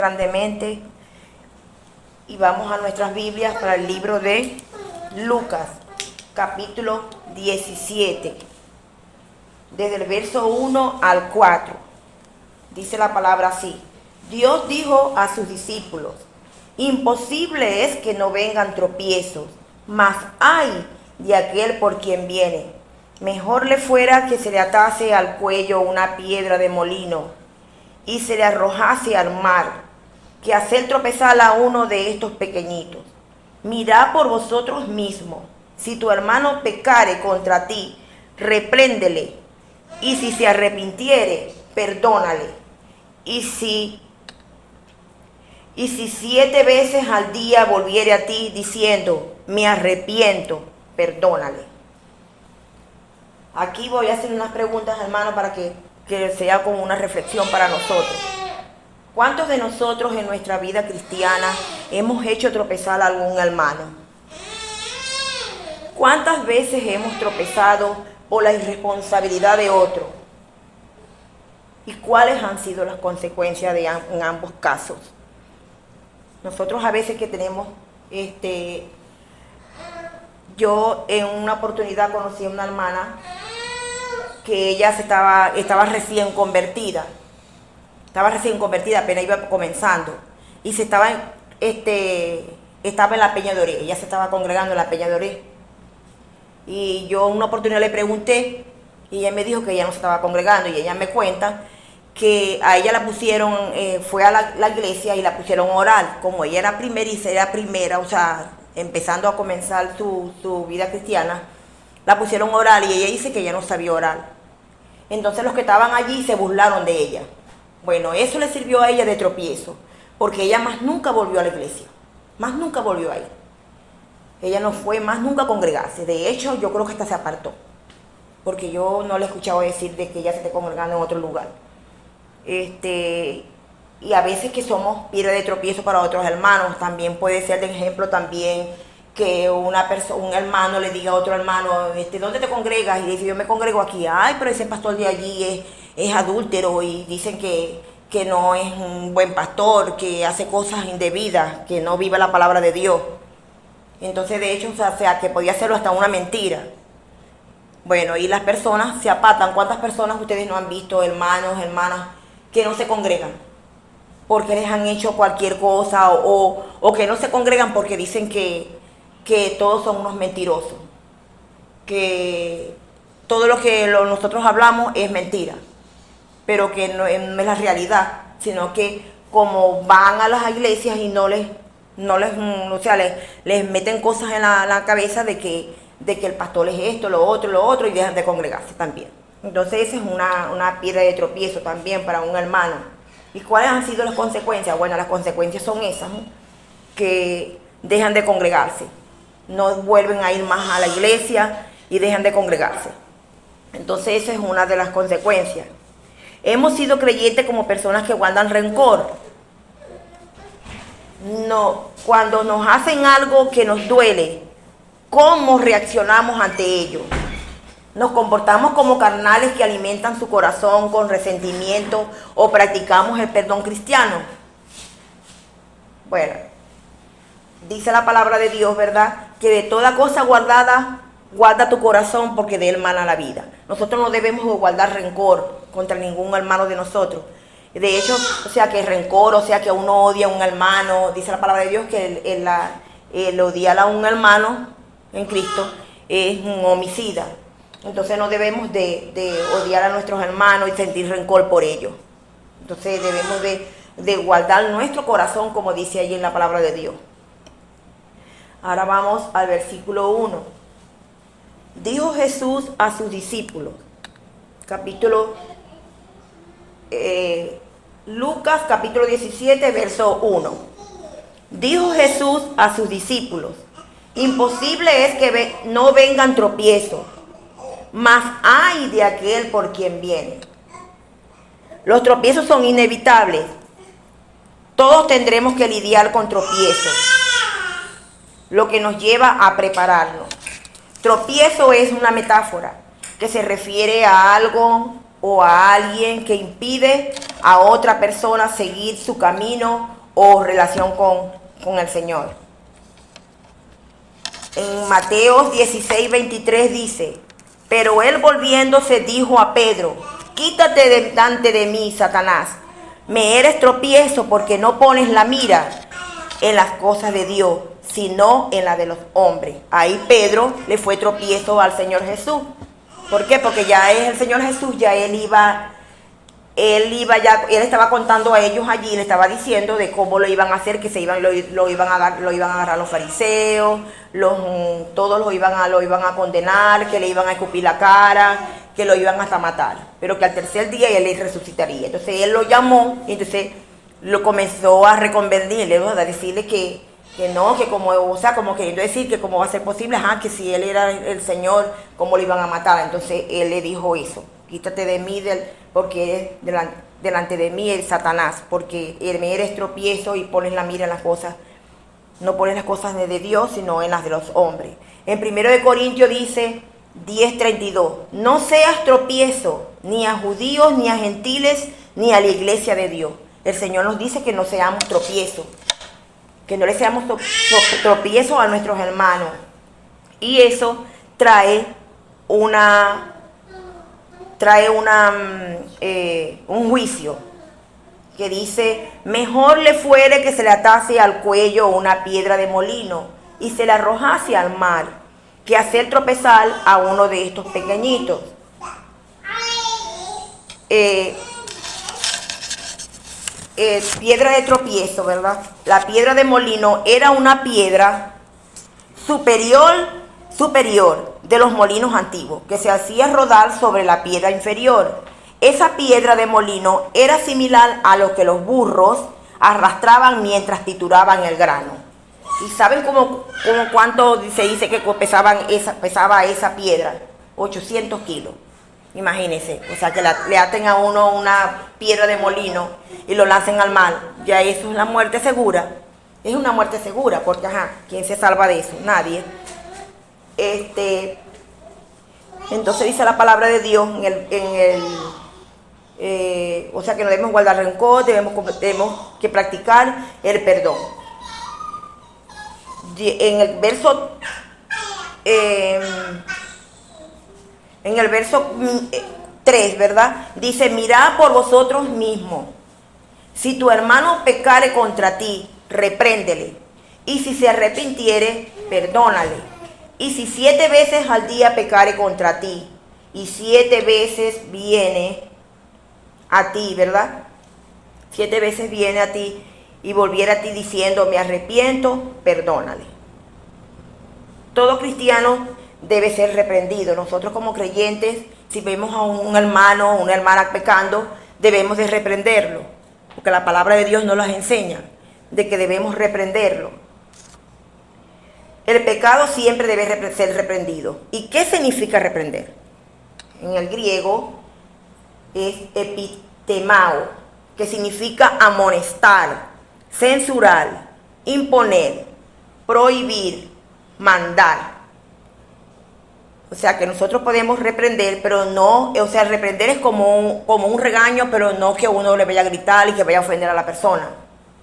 Grandemente y vamos a nuestras Biblias para el libro de Lucas, capítulo 17, desde el verso 1 al 4. Dice la palabra así: Dios dijo a sus discípulos: imposible es que no vengan tropiezos, mas ay de aquel por quien viene. Mejor le fuera que se le atase al cuello una piedra de molino y se le arrojase al mar, que hacer tropezar a uno de estos pequeñitos. Mirad por vosotros mismos. Si tu hermano pecare contra ti, repréndele, y si se arrepintiere, perdónale. Y si 7 veces al día volviere a ti diciendo: me arrepiento, perdónale. Aquí voy a hacer unas preguntas, hermano, para que sea como una reflexión para nosotros. ¿Cuántos de nosotros en nuestra vida cristiana hemos hecho tropezar a algún hermano? ¿Cuántas veces hemos tropezado por la irresponsabilidad de otro? ¿Y cuáles han sido las consecuencias en ambos casos? Nosotros a veces que tenemos, yo en una oportunidad conocí a una hermana que ella estaba recién convertida. Apenas iba comenzando. Y estaba en la Peña de Oré. Ella se estaba congregando en la Peña de Oré. Y yo en una oportunidad le pregunté, y ella me dijo que ella no se estaba congregando. Y ella me cuenta que a ella la pusieron, fue a la iglesia y la pusieron a orar. Como ella era primera, o sea, empezando a comenzar su vida cristiana, la pusieron a orar y ella dice que ella no sabía orar. Entonces los que estaban allí se burlaron de ella. Bueno, eso le sirvió a ella de tropiezo, porque ella más nunca volvió a la iglesia, más nunca volvió a ir. Ella no fue más nunca a congregarse. De hecho, yo creo que hasta se apartó, porque yo no le he escuchado decir de que ella se esté congregando en otro lugar. Y a veces que somos piedra de tropiezo para otros hermanos. También puede ser de ejemplo también que un hermano le diga a otro hermano: ¿dónde te congregas? Y dice: yo me congrego aquí. Ay, pero ese pastor de allí es adúltero, y dicen que no es un buen pastor, que hace cosas indebidas, que no vive la palabra de Dios. Entonces, de hecho, o sea, que podía hacerlo hasta una mentira. Bueno, y las personas se apartan. ¿Cuántas personas ustedes no han visto, hermanos, hermanas, que no se congregan porque les han hecho cualquier cosa, o que no se congregan porque dicen que todos son unos mentirosos, que todo lo que nosotros hablamos es mentira, pero que no es la realidad, sino que como van a las iglesias y les meten cosas en la cabeza de que el pastor es esto, lo otro, y dejan de congregarse también. Entonces esa es una piedra de tropiezo también para un hermano. ¿Y cuáles han sido las consecuencias? Bueno, las consecuencias son esas, ¿no? Que dejan de congregarse, no vuelven a ir más a la iglesia y dejan de congregarse. Entonces esa es una de las consecuencias. Hemos sido creyentes como personas que guardan rencor. No, cuando nos hacen algo que nos duele, ¿cómo reaccionamos ante ello? ¿Nos comportamos como carnales que alimentan su corazón con resentimiento, o practicamos el perdón cristiano? Bueno, dice la palabra de Dios, ¿verdad?, que de toda cosa guardada, guarda tu corazón, porque de él mana la vida. Nosotros no debemos guardar rencor contra ningún hermano de nosotros. De hecho, o sea, que rencor, o sea, que uno odia a un hermano, dice la palabra de Dios que el odiar a un hermano en Cristo es un homicida. Entonces no debemos de odiar a nuestros hermanos y sentir rencor por ellos. Entonces debemos de guardar nuestro corazón, como dice allí en la palabra de Dios. Ahora vamos al versículo 1. Dijo Jesús a sus discípulos, Lucas capítulo 17, verso 1. Dijo Jesús a sus discípulos: imposible es que no vengan tropiezos, mas ay de aquel por quien viene. Los tropiezos son inevitables. Todos tendremos que lidiar con tropiezos, lo que nos lleva a prepararnos. Tropiezo es una metáfora que se refiere a algo o a alguien que impide a otra persona seguir su camino o relación con el Señor. En Mateo 16:23 dice: pero él volviéndose dijo a Pedro: quítate delante de mí, Satanás, me eres tropiezo porque no pones la mira en las cosas de Dios, sino en la de los hombres. Ahí Pedro le fue tropiezo al Señor Jesús. ¿Por qué? Porque ya es el Señor Jesús, ya él estaba contando a ellos allí, le estaba diciendo de cómo lo iban a hacer, que lo iban a agarrar los fariseos, todos lo iban a condenar, que le iban a escupir la cara, que lo iban hasta matar, pero que al tercer día él resucitaría. Entonces él lo llamó y entonces lo comenzó a reconvenirle, ¿no? A decirle que no, que como queriendo decir que cómo va a ser posible, que si él era el Señor, cómo lo iban a matar. Entonces él le dijo eso: quítate de mí, porque eres delante de mí el Satanás, porque me eres tropiezo y pones la mira en las cosas, no pones las cosas de Dios, sino en las de los hombres. En 1 Corintios dice 10:32, no seas tropiezo ni a judíos, ni a gentiles, ni a la iglesia de Dios. El Señor nos dice que no seamos tropiezos, que no le seamos tropiezos a nuestros hermanos. Y eso trae un juicio que dice: mejor le fuere que se le atase al cuello una piedra de molino y se le arrojase al mar, que hacer tropezar a uno de estos pequeñitos. Piedra de tropiezo, ¿verdad? La piedra de molino era una piedra superior de los molinos antiguos, que se hacía rodar sobre la piedra inferior. Esa piedra de molino era similar a lo que los burros arrastraban mientras trituraban el grano. ¿Y saben cómo cuánto se dice que pesaba esa piedra? 800 kilos. Imagínense, o sea, que le aten a uno una piedra de molino y lo lancen al mar. Ya eso es la muerte segura. Es una muerte segura, porque ¿quién se salva de eso? Nadie. Entonces dice la palabra de Dios o sea, que no debemos guardar rencor, debemos que practicar el perdón. En el verso 3, ¿verdad? Dice: mirad por vosotros mismos. Si tu hermano pecare contra ti, repréndele. Y si se arrepintiere, perdónale. Y si 7 veces al día pecare contra ti, y 7 veces viene a ti, ¿verdad? 7 veces viene a ti y volviera a ti diciendo: me arrepiento, perdónale. Todo cristiano debe ser reprendido. Nosotros como creyentes, si vemos a un hermano o una hermana pecando, debemos de reprenderlo, porque la palabra de Dios nos las enseña, de que debemos reprenderlo. El pecado siempre debe ser reprendido. ¿Y qué significa reprender? En el griego es epitemao, que significa amonestar, censurar, imponer, prohibir, mandar. O sea, que nosotros podemos reprender, pero no, o sea, reprender es como un regaño, pero no que uno le vaya a gritar y que vaya a ofender a la persona.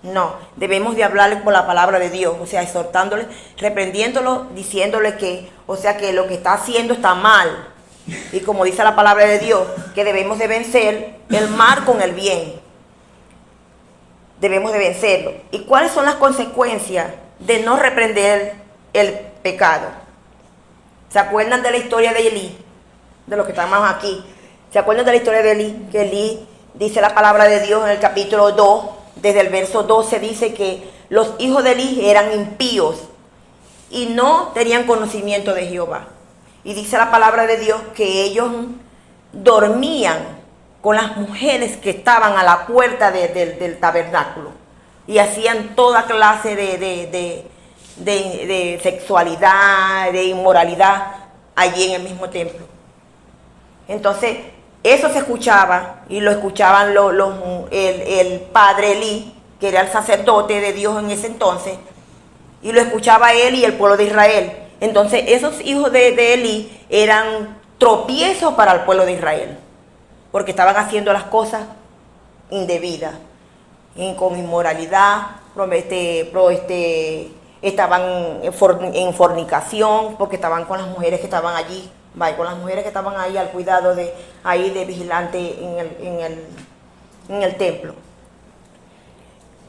No, debemos de hablarle con la palabra de Dios, o sea, exhortándole, reprendiéndolo, diciéndole que, o sea, que lo que está haciendo está mal. Y como dice la palabra de Dios, que debemos de vencer el mal con el bien. Debemos de vencerlo. ¿Y cuáles son las consecuencias de no reprender el pecado? ¿Se acuerdan de la historia de Elí? De los que estamos aquí. ¿Se acuerdan de la historia de Elí? Que Elí, dice la palabra de Dios en el capítulo 2, desde el verso 12, dice que los hijos de Elí eran impíos y no tenían conocimiento de Jehová. Y dice la palabra de Dios que ellos dormían con las mujeres que estaban a la puerta del tabernáculo y hacían toda clase de sexualidad, de inmoralidad allí en el mismo templo. Entonces, eso se escuchaba y lo escuchaban el padre Elí, que era el sacerdote de Dios en ese entonces, y lo escuchaba él y el pueblo de Israel. Entonces, esos hijos de Elí eran tropiezos para el pueblo de Israel, porque estaban haciendo las cosas indebida, con inmoralidad, estaban en fornicación, porque estaban con las mujeres que estaban allí, con las mujeres que estaban ahí al cuidado de vigilante en el templo.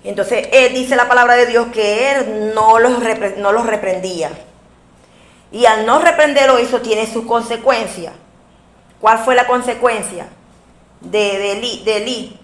Entonces, él dice la palabra de Dios que él no los reprendía. Y al no reprenderlo, eso tiene sus consecuencias. ¿Cuál fue la consecuencia de Elí?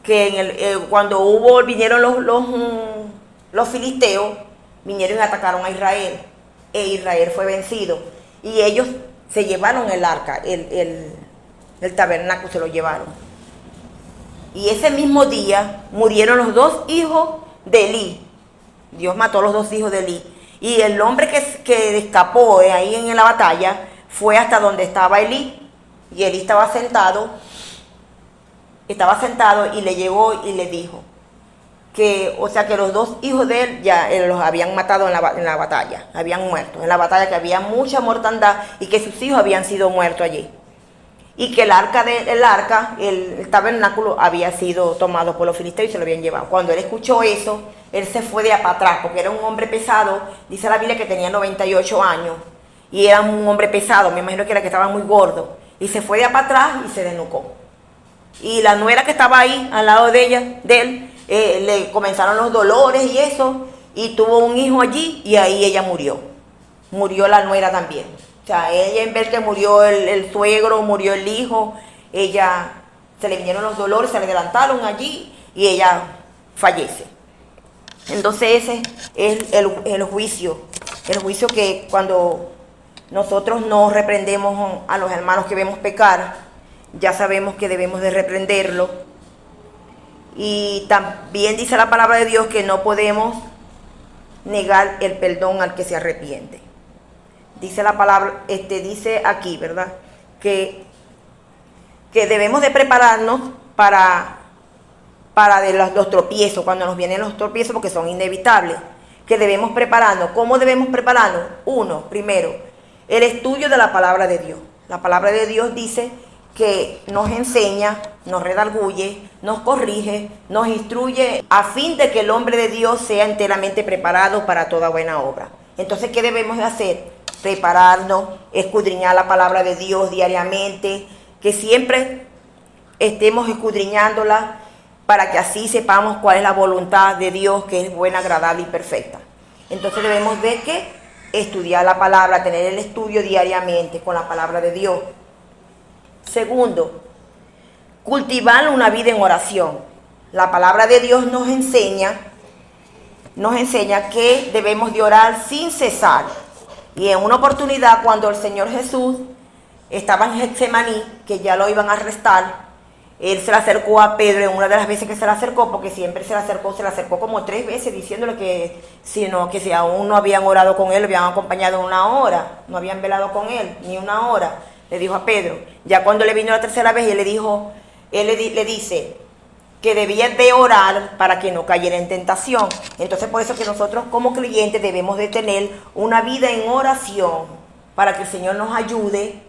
Que cuando vinieron los filisteos, vinieron y atacaron a Israel. E Israel fue vencido. Y ellos se llevaron el arca, el tabernáculo se lo llevaron. Y ese mismo día murieron los 2 hijos de Elí. Dios mató a los 2 hijos de Elí. Y el hombre que escapó ahí en la batalla fue hasta donde estaba Elí. Y Elí estaba sentado y le llegó y le dijo que los 2 hijos de él ya los habían matado en la batalla, habían muerto. En la batalla, que había mucha mortandad y que sus hijos habían sido muertos allí. Y que el tabernáculo había sido tomado por los filisteos y se lo habían llevado. Cuando él escuchó eso, él se fue de para atrás, porque era un hombre pesado. Dice la Biblia que tenía 98 años. Y era un hombre pesado, me imagino que era que estaba muy gordo. Y se fue de para atrás y se desnucó. Y la nuera que estaba ahí, al lado de él, le comenzaron los dolores y eso. Y tuvo un hijo allí y ahí ella murió. Murió la nuera también. O sea, ella, en vez que murió el suegro, murió el hijo, ella se le vinieron los dolores, se le adelantaron allí y ella fallece. Entonces ese es el juicio que cuando nosotros no reprendemos a los hermanos que vemos pecar, ya sabemos que debemos de reprenderlo. Y también dice la palabra de Dios que no podemos negar el perdón al que se arrepiente. Dice la palabra, dice aquí, ¿verdad? Que debemos de prepararnos para los tropiezos, cuando nos vienen los tropiezos, porque son inevitables. Que debemos prepararnos. ¿Cómo debemos prepararnos? Primero, el estudio de la palabra de Dios. La palabra de Dios dice que nos enseña, nos redarguye, nos corrige, nos instruye, a fin de que el hombre de Dios sea enteramente preparado para toda buena obra. Entonces, ¿qué debemos de hacer? Prepararnos, escudriñar la palabra de Dios diariamente, que siempre estemos escudriñándola para que así sepamos cuál es la voluntad de Dios, que es buena, agradable y perfecta. Entonces debemos de estudiar la palabra, tener el estudio diariamente con la palabra de Dios. Segundo, cultivar una vida en oración. La palabra de Dios nos enseña que debemos de orar sin cesar. Y en una oportunidad, cuando el Señor Jesús estaba en Getsemaní, que ya lo iban a arrestar, él se le acercó a Pedro en una de las veces que se le acercó, porque siempre se le acercó como 3 veces, diciéndole que si aún no habían orado con él, lo habían acompañado 1 hora, no habían velado con él ni 1 hora, le dijo a Pedro. Ya cuando le vino la 3.ª vez, él le dice que debía de orar para que no cayera en tentación. Entonces, por eso que nosotros como creyentes debemos de tener una vida en oración, para que el Señor nos ayude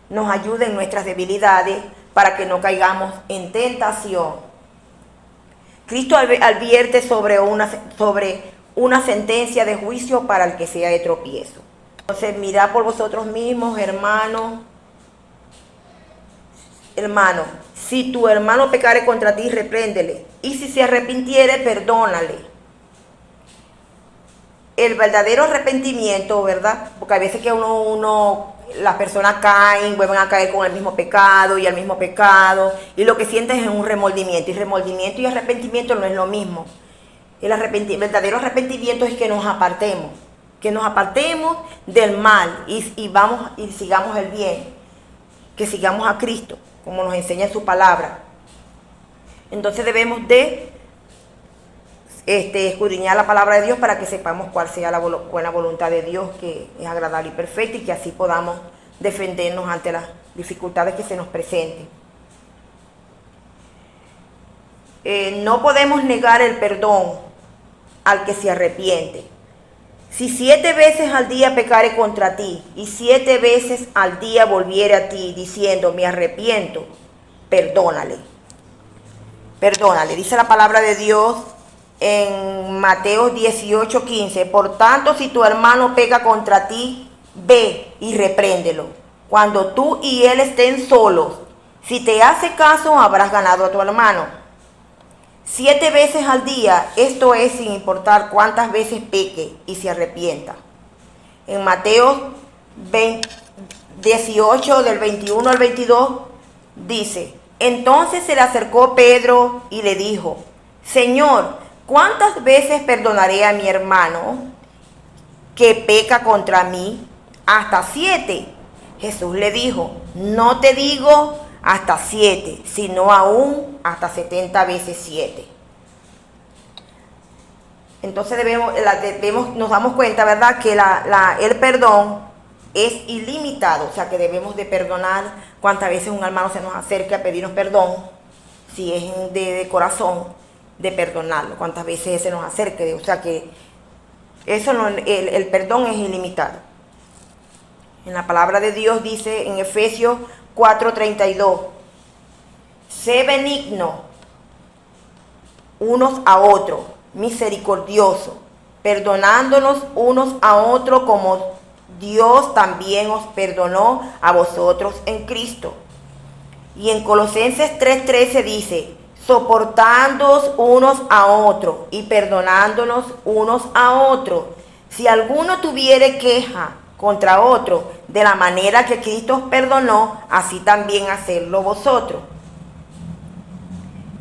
en nuestras debilidades, para que no caigamos en tentación. Cristo advierte sobre una sentencia de juicio para el que sea de tropiezo. Entonces, mirad por vosotros mismos, hermanos. Hermano, si tu hermano pecare contra ti, repréndele. Y si se arrepintiere, perdónale. El verdadero arrepentimiento, ¿verdad? Porque a veces que las personas vuelven a caer con el mismo pecado y el mismo pecado. Y lo que sienten es un remordimiento. Y remordimiento y arrepentimiento no es lo mismo. El verdadero arrepentimiento es que nos apartemos. Que nos apartemos del mal y sigamos el bien. Que sigamos a Cristo, como nos enseña en su palabra. Entonces debemos de escudriñar la palabra de Dios para que sepamos cuál sea la buena voluntad de Dios, que es agradable y perfecta, y que así podamos defendernos ante las dificultades que se nos presenten. No podemos negar el perdón al que se arrepiente. Si 7 veces al día pecare contra ti, y 7 veces al día volviere a ti, diciendo, me arrepiento, perdónale. Perdónale. Dice la palabra de Dios en Mateo 18:15. Por tanto, si tu hermano peca contra ti, ve y repréndelo. Cuando tú y él estén solos, si te hace caso, habrás ganado a tu hermano. 7 veces al día, esto es sin importar cuántas veces peque y se arrepienta. En Mateo 18, del 21 al 22, dice: entonces se le acercó Pedro y le dijo: Señor, ¿cuántas veces perdonaré a mi hermano que peca contra mí? ¿Hasta 7? Jesús le dijo: no te digo hasta 7, sino aún hasta 70 veces 7. Entonces nos damos cuenta, ¿verdad?, que el perdón es ilimitado, o sea que debemos de perdonar cuantas veces un hermano se nos acerque a pedirnos perdón, si es de corazón, de perdonarlo, cuantas veces se nos acerque, o sea que eso no, el perdón es ilimitado. En la palabra de Dios dice en Efesios 4:32, sé benigno unos a otros, misericordioso, perdonándonos unos a otros como Dios también os perdonó a vosotros en Cristo. Y en Colosenses 3:13 dice: soportándoos unos a otros y perdonándonos unos a otros, si alguno tuviere queja contra otro, de la manera que Cristo os perdonó, así también hacedlo vosotros.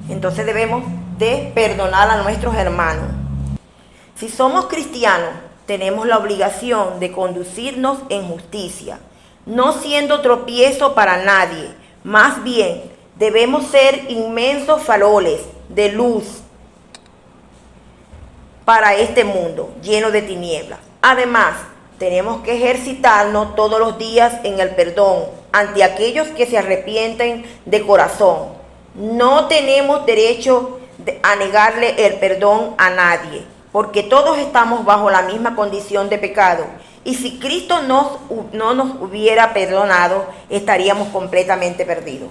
Entonces debemos de perdonar a nuestros hermanos. Si somos cristianos, tenemos la obligación de conducirnos en justicia, no siendo tropiezo para nadie. Más bien, debemos ser inmensos faroles de luz para este mundo lleno de tinieblas. Además, tenemos que ejercitarnos todos los días en el perdón ante aquellos que se arrepienten de corazón. No tenemos derecho a negarle el perdón a nadie, porque todos estamos bajo la misma condición de pecado. Y si Cristo no nos hubiera perdonado, estaríamos completamente perdidos.